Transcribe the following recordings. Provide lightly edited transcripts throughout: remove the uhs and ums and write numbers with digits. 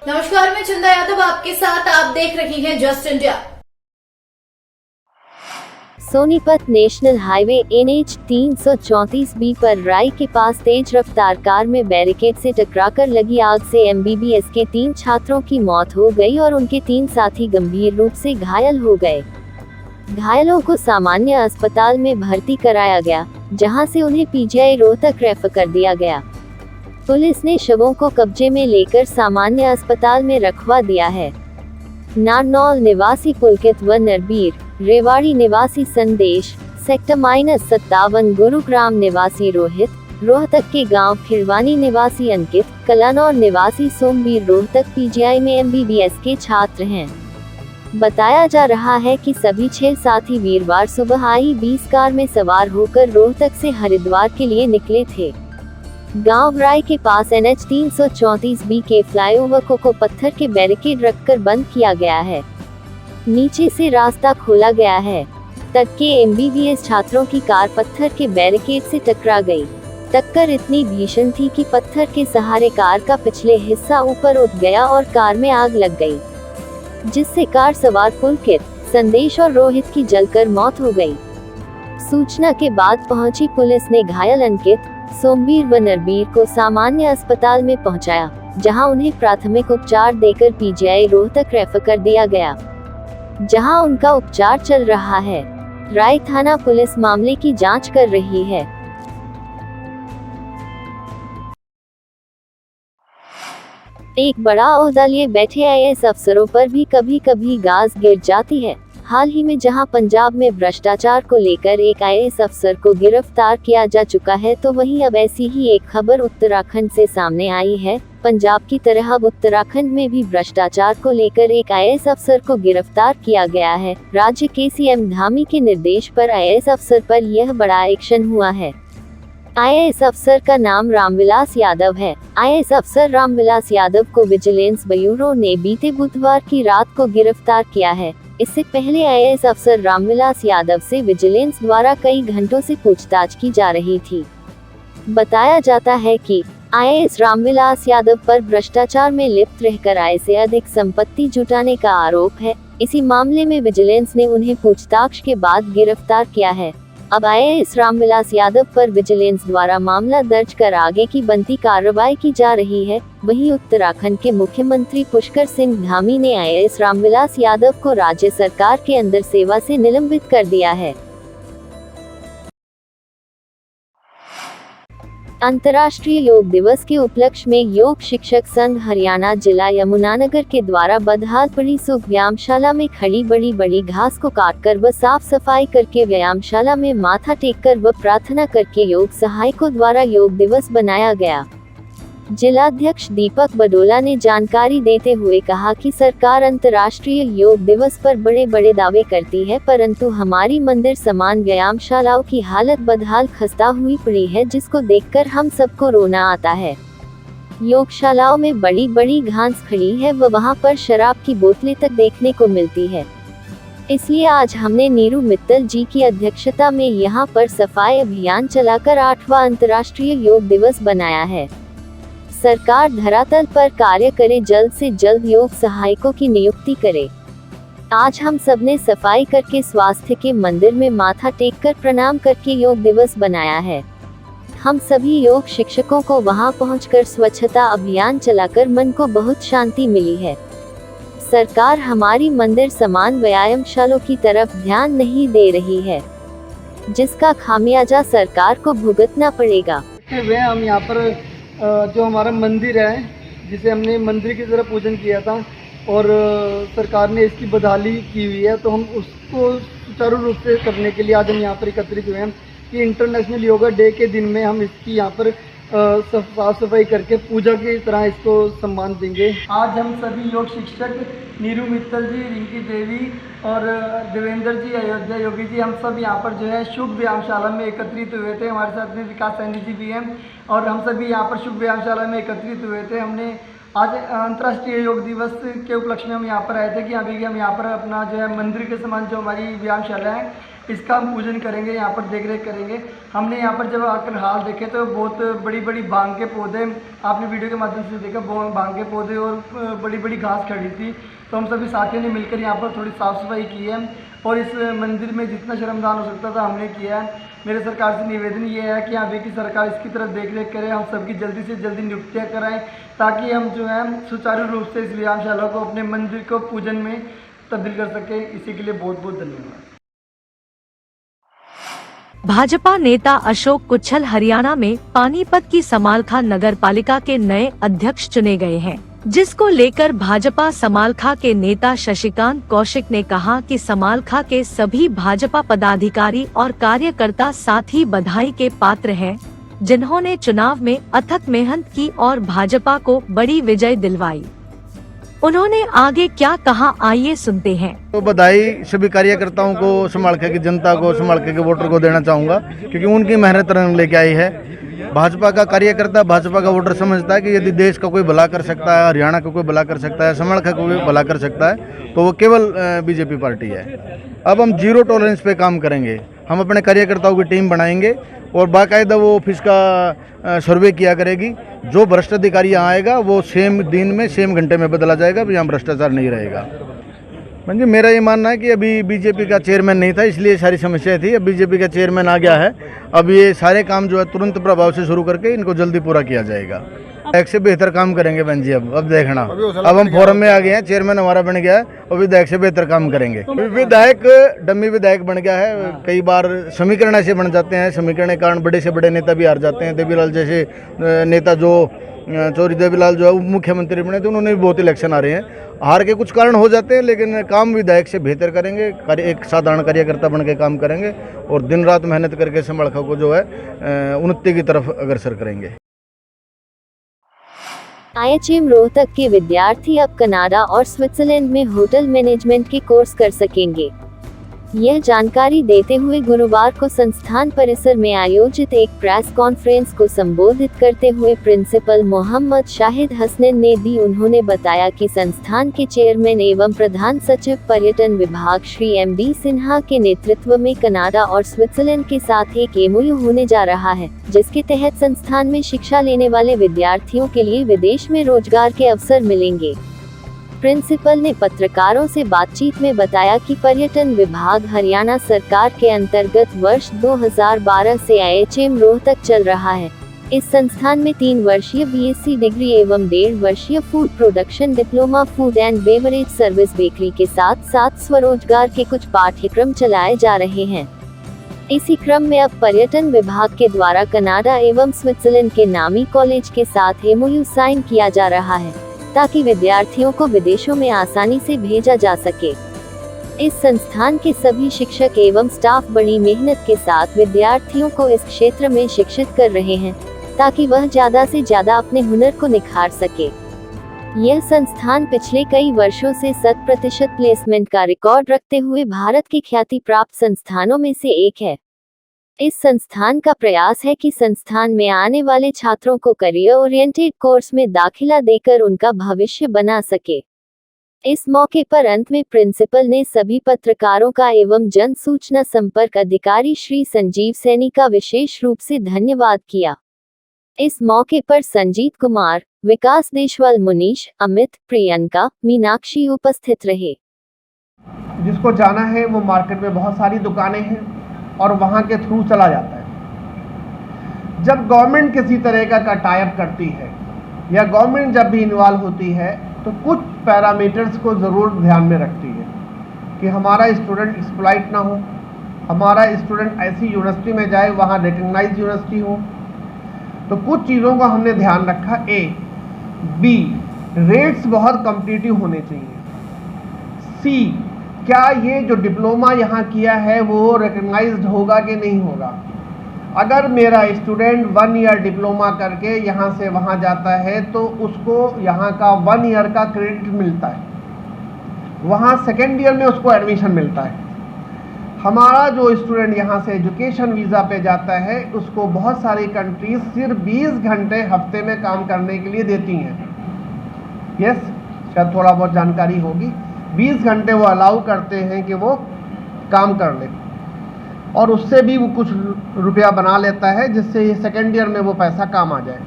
नमस्कार, मैं चंदा यादव आपके साथ। आप देख रही हैं just India. Sonipat national highway NH 334B पर राई के पास तेज रफ्तार कार में बैरिकेड से टकराकर लगी आग से MBBS के 3 छात्रों की मौत हो गई और उनके 3 साथी गंभीर रूप से घायल हो गए। घायलों को सामान्य अस्पताल में भर्ती कराया गया, जहां से उन्हें PGI रोहतक रेफर कर दिया गया। पुलिस ने शवों को कब्जे में लेकर सामान्य अस्पताल में रखवा दिया है। नारनौल निवासी पुलकित व नरबीर, रेवाड़ी निवासी संदेश, सेक्टर -57 गुरुग्राम निवासी रोहित, रोहतक के गांव खिड़वानी निवासी अंकित, कलानौर निवासी सोमवीर रोहतक PGI में MBBS के छात्र हैं। बताया जा रहा है कि सभी 6 साथी वीरवार सुबह I-20 कार में सवार होकर रोहतक से हरिद्वार के लिए निकले थे। गांव राय के पास NH 334B के फ्लाईओवर को पत्थर के बैरिकेड रखकर बंद किया गया है। नीचे से रास्ता खोला गया है। तक के MBBS छात्रों की कार पत्थर के बैरिकेड से टकरा गई। टक्कर इतनी भीषण थी कि पत्थर के सहारे कार का पिछले हिस्सा ऊपर उठ गया और कार में आग लग गई, जिससे कार सवार पुलकित, संदेश और रोहित की जलकर मौत हो गई। सूचना के बाद पहुंची पुलिस ने घायल अंकित, सोमवीर व नरबीर को सामान्य अस्पताल में पहुंचाया, जहां उन्हें प्राथमिक उपचार देकर PGI रोहतक रेफर कर दिया गया, जहां उनका उपचार चल रहा है। राय थाना पुलिस मामले की जांच कर रही है। एक बड़ा ओहदा लिए बैठे IAS अफसरों पर भी कभी कभी गाज गिर जाती है। हाल ही में जहां पंजाब में भ्रष्टाचार को लेकर एक IAS अफसर को गिरफ्तार किया जा चुका है, तो वहीं अब ऐसी ही एक खबर उत्तराखंड से सामने आई है। पंजाब की तरह अब उत्तराखंड में भी भ्रष्टाचार को लेकर एक IAS अफसर को गिरफ्तार किया गया है। राज्य के CM धामी के निर्देश पर IAS अफसर पर यह बड़ा एक्शन हुआ है। IAS अफसर का नाम रामविलास यादव है। IAS अफसर रामविलास यादव को विजिलेंस ब्यूरो ने बीते बुधवार की रात को गिरफ्तार किया है। इससे पहले IAS अफसर रामविलास यादव से विजिलेंस द्वारा कई घंटों से पूछताछ की जा रही थी। बताया जाता है कि IAS रामविलास यादव पर भ्रष्टाचार में लिप्त रहकर आय से अधिक संपत्ति जुटाने का आरोप है। इसी मामले में विजिलेंस ने उन्हें पूछताछ के बाद गिरफ्तार किया है। अब IAS रामविलास यादव पर विजिलेंस द्वारा मामला दर्ज कर आगे की बनती कार्रवाई की जा रही है। वहीं उत्तराखंड के मुख्यमंत्री पुष्कर सिंह धामी ने IAS रामविलास यादव को राज्य सरकार के अंदर सेवा से निलंबित कर दिया है। अंतर्राष्ट्रीय योग दिवस के उपलक्ष्य में योग शिक्षक संघ हरियाणा जिला यमुनानगर के द्वारा बदहाल पड़ी सुख व्यायामशाला में खड़ी बड़ी घास को काटकर व साफ सफाई करके व्यायामशाला में माथा टेककर व प्रार्थना करके योग सहायकों द्वारा योग दिवस बनाया गया। जिलाध्यक्ष दीपक बडोला ने जानकारी देते हुए कहा कि सरकार अंतर्राष्ट्रीय योग दिवस पर बड़े दावे करती है, परंतु हमारी मंदिर समान व्यायामशालाओं की हालत बदहाल खस्ता हुई पड़ी है, जिसको देखकर हम सबको रोना आता है। योगशालाओं में बड़ी घास खड़ी है व वहां पर शराब की बोतलें तक देखने को मिलती है। इसलिए आज हमने नीरू मित्तल जी की अध्यक्षता में यहां पर सफाई अभियान चलाकर 8वां अंतर्राष्ट्रीय योग दिवस बनाया है। सरकार धरातल पर कार्य करे, जल्द से जल्द योग सहायकों की नियुक्ति करे। आज हम सबने सफाई करके स्वास्थ्य के मंदिर में माथा टेककर प्रणाम करके योग दिवस बनाया है। हम सभी योग शिक्षकों को वहां पहुंचकर स्वच्छता अभियान चलाकर मन को बहुत शांति मिली है। सरकार हमारी मंदिर समान व्यायामशालाओं की तरफ ध्यान नहीं दे रही है, जिसका खामियाजा सरकार को भुगतना पड़ेगा। हम यहाँ पर जो हमारा मंदिर है, जिसे हमने मंदिर की तरह पूजन किया था और सरकार ने इसकी बदहाली की हुई है, तो हम उसको सुचारू रूप से करने के लिए आज हम यहाँ पर एकत्रित हुए हैं कि इंटरनेशनल योगा डे के दिन में हम इसकी यहाँ पर साफ सफाई करके पूजा की तरह इसको सम्मान देंगे। आज हम सभी योग शिक्षक नीरू मित्तल जी, रिंकी देवी और देवेंद्र जी, अयोध्या योगी जी, हम सब यहाँ पर जो है शुभ व्यायामशाला में एकत्रित हुए थे। हमारे साथ में विकास सैनी जी भी हैं और हम सभी यहाँ पर शुभ व्यायामशाला में एकत्रित हुए थे। हमने आज अंतर्राष्ट्रीय योग दिवस के उपलक्ष्य में हम यहाँ पर आए थे कि अभी हम यहाँ पर अपना जो है मंदिर के समान जो हमारी व्यायामशाला है इसका हम पूजन करेंगे, यहाँ पर देख रेख करेंगे। हमने यहाँ पर जब आकर हाल देखे तो बहुत बड़ी बड़ी भांग के पौधे, आपने वीडियो के माध्यम से देखा, भांग के पौधे और बड़ी बड़ी घास खड़ी थी। तो हम सभी साथियों ने मिलकर यहाँ पर थोड़ी साफ़ सफाई की है और इस मंदिर में जितना श्रमदान हो सकता था हमने किया है। मेरे सरकार से निवेदन ये है कि अभी की सरकार इसकी तरफ देख रेख करे, हम सबकी जल्दी से जल्दी नियुक्तियाँ कराएं ताकि हम जो है सुचारू रूप से इस व्यायामशाला को अपने मंदिर को पूजन में तब्दील कर सके। इसी के लिए बहुत बहुत धन्यवाद। भाजपा नेता अशोक कुच्छल हरियाणा में पानीपत की समालखा नगर पालिका के नए अध्यक्ष चुने गए हैं, जिसको लेकर भाजपा समालखा के नेता शशिकांत कौशिक ने कहा कि समालखा के सभी भाजपा पदाधिकारी और कार्यकर्ता साथ ही बधाई के पात्र हैं, जिन्होंने चुनाव में अथक मेहनत की और भाजपा को बड़ी विजय दिलवाई। उन्होंने आगे क्या कहा, आइए सुनते हैं। तो बधाई सभी कार्यकर्ताओं को, समालखा की जनता को, समालखा के वोटर को देना चाहूँगा, क्योंकि उनकी मेहनत रंग लेके आई है। भाजपा का कार्यकर्ता, भाजपा का वोटर समझता है कि यदि देश का कोई भला कर सकता है, हरियाणा का कोई भला कर सकता है, समालखा को कोई भला कर सकता है, तो वो केवल बीजेपी पार्टी है। अब हम जीरो टॉलरेंस पे काम करेंगे। हम अपने कार्यकर्ताओं की टीम बनाएंगे और बाकायदा वो ऑफिस का सर्वे किया करेगी। जो भ्रष्ट अधिकारी यहाँ आएगा वो सेम दिन में, सेम घंटे में बदला जाएगा। यहाँ भ्रष्टाचार नहीं रहेगा। म्हणजे मेरा ये मानना है कि अभी बीजेपी का चेयरमैन नहीं था, इसलिए सारी समस्या थी। अब बीजेपी का चेयरमैन आ गया है, अब ये सारे काम जो है तुरंत प्रभाव से शुरू करके इनको जल्दी पूरा किया जाएगा। विधायक से बेहतर काम करेंगे बहन जी। अब देखना, अब हम फोरम में आ गए हैं, चेयरमैन हमारा बन गया है और विधायक से बेहतर काम करेंगे। विधायक डम्मी विधायक बन गया है। कई बार समीकरण ऐसे बन जाते हैं, समीकरण के कारण बड़े से बड़े नेता भी हार जाते हैं। देवीलाल जैसे नेता जो चौधरी देवीलाल जो है मुख्यमंत्री बने, तो उन्होंने भी बहुत इलेक्शन आ रहे हैं। हार के कुछ कारण हो जाते हैं, लेकिन काम विधायक से बेहतर करेंगे। एक साधारण कार्यकर्ता बन के काम करेंगे और दिन रात मेहनत करके समालखा को जो है उन्नति की तरफ अग्रसर करेंगे। IHM रोहतक के विद्यार्थी अब कनाडा और स्विट्जरलैंड में होटल मैनेजमेंट के कोर्स कर सकेंगे। यह जानकारी देते हुए गुरुवार को संस्थान परिसर में आयोजित एक प्रेस कॉन्फ्रेंस को संबोधित करते हुए प्रिंसिपल मोहम्मद शाहिद हसनैन ने दी। उन्होंने बताया कि संस्थान के चेयरमैन एवं प्रधान सचिव पर्यटन विभाग श्री MD सिन्हा के नेतृत्व में कनाडा और स्विट्जरलैंड के साथ एक MOU होने जा रहा है, जिसके तहत संस्थान में शिक्षा लेने वाले विद्यार्थियों के लिए विदेश में रोजगार के अवसर मिलेंगे। प्रिंसिपल ने पत्रकारों से बातचीत में बताया कि पर्यटन विभाग हरियाणा सरकार के अंतर्गत वर्ष 2012 से IHM रोहतक चल रहा है। इस संस्थान में 3 वर्षीय BSc डिग्री एवं 1.5 वर्षीय food production diploma food and beverage service bakery के साथ साथ स्वरोजगार के कुछ पाठ्यक्रम चलाए जा रहे हैं। इसी क्रम में अब पर्यटन विभाग के द्वारा कनाडा एवं स्विट्जरलैंड के नामी कॉलेज के साथ MOU साइन किया जा रहा है, ताकि विद्यार्थियों को विदेशों में आसानी से भेजा जा सके। इस संस्थान के सभी शिक्षक एवं स्टाफ बड़ी मेहनत के साथ विद्यार्थियों को इस क्षेत्र में शिक्षित कर रहे हैं, ताकि वह ज्यादा से ज्यादा अपने हुनर को निखार सके। यह संस्थान पिछले कई वर्षों से 100% प्लेसमेंट का रिकॉर्ड रखते हुए भारत के ख्याति प्राप्त संस्थानों में से एक है। इस संस्थान का प्रयास है कि संस्थान में आने वाले छात्रों को करियर ओरिएंटेड कोर्स में दाखिला देकर उनका भविष्य बना सके। इस मौके पर अंत में प्रिंसिपल ने सभी पत्रकारों का एवं जन सूचना संपर्क अधिकारी श्री संजीव सैनी का विशेष रूप से धन्यवाद किया। इस मौके पर संजीत कुमार, विकास देशवाल, मुनीश, अमित, प्रियंका, मीनाक्षी उपस्थित रहे। जिसको जाना है वो मार्केट में बहुत सारी दुकानें हैं और वहाँ के थ्रू चला जाता है। जब गवर्नमेंट किसी तरह का टाइप करती है या गवर्नमेंट जब भी इन्वॉल्व होती है तो कुछ पैरामीटर्स को ज़रूर ध्यान में रखती है कि हमारा स्टूडेंट एक्सप्लॉइट ना हो, हमारा स्टूडेंट ऐसी यूनिवर्सिटी में जाए वहाँ रिकग्नाइज यूनिवर्सिटी हो। तो कुछ चीज़ों को हमने ध्यान रखा। A, B, रेट्स बहुत कम्पिटिटिव होने चाहिए। C, क्या ये जो डिप्लोमा यहाँ किया है वो रिकग्नाइज्ड होगा कि नहीं होगा। अगर मेरा स्टूडेंट 1 ईयर डिप्लोमा करके यहाँ से वहाँ जाता है तो उसको यहाँ का 1 ईयर का क्रेडिट मिलता है, वहाँ 2nd ईयर में उसको एडमिशन मिलता है। हमारा जो स्टूडेंट यहाँ से एजुकेशन वीज़ा पे जाता है उसको बहुत सारी कंट्रीज सिर्फ 20 घंटे हफ्ते में काम करने के लिए देती हैं। यस, शायद थोड़ा बहुत जानकारी होगी। 20 घंटे वो अलाउ करते हैं कि वो काम कर ले। और उससे भी वो कुछ रुपया बना लेता है, जिससे ये सेकेंड ईयर में वो पैसा काम आ जाए।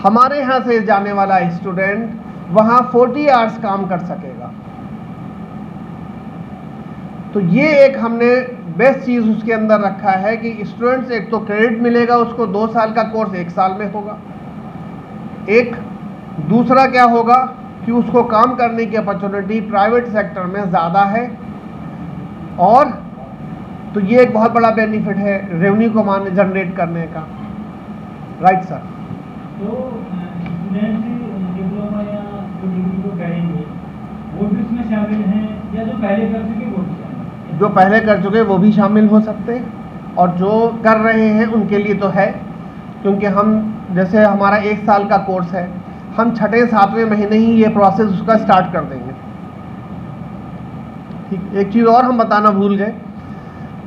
हमारे यहाँ से जाने वाला स्टूडेंट वहाँ 40 आवर्स काम कर सकेगा। तो ये एक हमने बेस्ट चीज़ उसके अंदर रखा है कि स्टूडेंट्स एक तो क्रेडिट मिलेगा उसको, 2 साल का कोर्स 1 साल में होगा। एक दूसरा क्या होगा कि उसको काम करने की अपॉर्चुनिटी प्राइवेट सेक्टर में ज़्यादा है, और तो ये एक बहुत बड़ा बेनिफिट है रेवेन्यू को जनरेट करने का। Right sir. तो स्टूडेंट डिप्लोमा या जो डिग्री को करेंगे वो भी इसमें शामिल हैं, या जो पहले कर चुके वो भी शामिल हैं? जो पहले कर चुके वो भी शामिल हो सकते हैं, और जो कर रहे हैं उनके लिए तो है, क्योंकि हम जैसे हमारा 1 साल का कोर्स है, हम 6-7वें महीने ही ये प्रोसेस उसका स्टार्ट कर देंगे। ठीक, एक चीज़ और हम बताना भूल गए,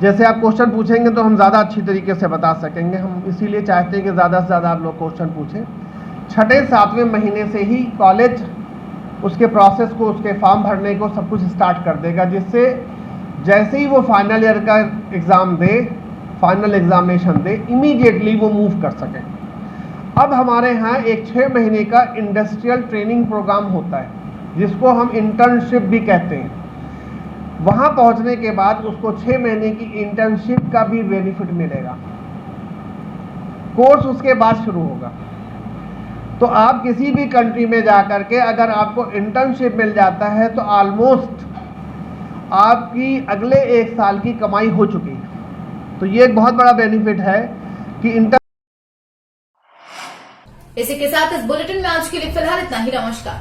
जैसे आप क्वेश्चन पूछेंगे तो हम ज़्यादा अच्छी तरीके से बता सकेंगे। हम इसीलिए चाहते हैं कि ज़्यादा से ज़्यादा आप लोग क्वेश्चन पूछें। 6-7वें महीने से ही कॉलेज उसके प्रोसेस को, उसके फॉर्म भरने को सब कुछ स्टार्ट कर देगा, जिससे जैसे ही वो फाइनल ईयर का एग्ज़ाम दे, फाइनल एग्जामिनेशन दे, इमीडिएटली वो मूव कर सकें। अब हमारे यहाँ एक 6 महीने का इंडस्ट्रियल ट्रेनिंग प्रोग्राम होता है, जिसको हम इंटर्नशिप भी कहते हैं। वहाँ पहुँचने के बाद उसको 6 महीने की इंटर्नशिप का भी बेनिफिट मिलेगा। कोर्स उसके बाद शुरू होगा। तो आप किसी भी कंट्री में जा कर के अगर आपको इंटर्नशिप मिल जाता है तो ऑलमोस्ट आपकी अगले 1 साल की कमाई हो चुकी है। तो ये एक बहुत बड़ा बेनिफिट है कि इसी के साथ इस बुलेटिन में आज के लिए फिलहाल इतना ही। नमस्कार।